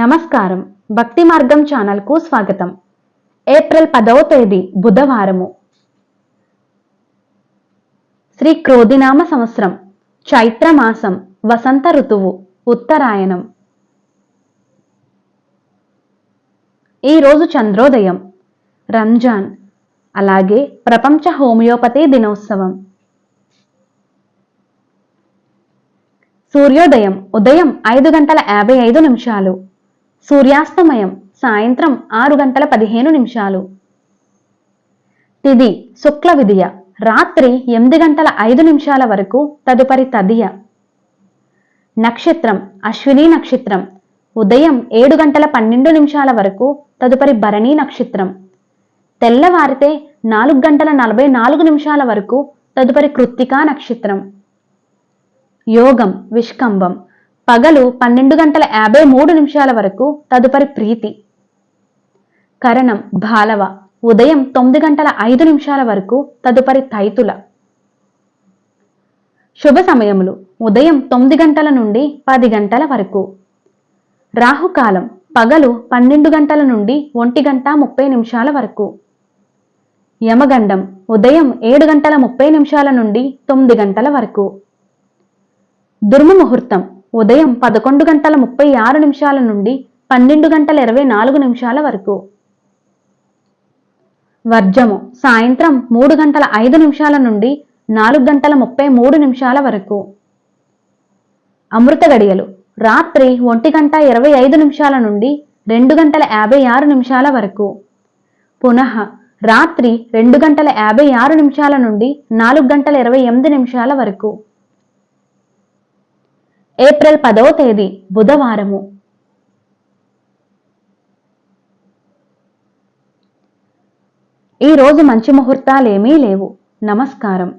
నమస్కారం. భక్తి మార్గం ఛానల్కు స్వాగతం. ఏప్రిల్ 10వ తేదీ బుధవారము. శ్రీ క్రోధినామ సంవత్సరం, చైత్రమాసం, వసంత ఋతువు, ఉత్తరాయణం. ఈరోజు చంద్రోదయం, రంజాన్, అలాగే ప్రపంచ హోమియోపతి దినోత్సవం. సూర్యోదయం ఉదయం 5:55. సూర్యాస్తమయం సాయంత్రం 6:15. తిథి శుక్ల విదియ, రాత్రి 8:05 వరకు, తదుపరి తదియ. నక్షత్రం అశ్విని నక్షత్రం, ఉదయం 7:12 వరకు, తదుపరి భరణి నక్షత్రం. తెల్లవారితే 4:44 వరకు, తదుపరి కృత్తికా నక్షత్రం. యోగం విష్కంభం, పగలు 12:53 వరకు, తదుపరి ప్రీతి. కరణం బాలవ, ఉదయం 9:05 వరకు, తదుపరి తైతుల. శుభ సమయములు ఉదయం 9 గంటల నుండి 10 గంటల వరకు. రాహుకాలం పగలు 12 గంటల నుండి 1:30 వరకు. యమగండం ఉదయం 7:30 నుండి 9 గంటల వరకు. దుర్మ ముహూర్తం ఉదయం 11:36 నుండి 12:24 వరకు. వర్జము సాయంత్రం 3:05 నుండి 4:33 వరకు. అమృత గడియలు రాత్రి 1:25 నుండి 2:56 వరకు. పునః రాత్రి 2:56 నుండి 4:28 వరకు. ఏప్రిల్ 10వ తేదీ బుధవారము. ఈరోజు మంచి ముహూర్తాలేమీ లేవు. నమస్కారం.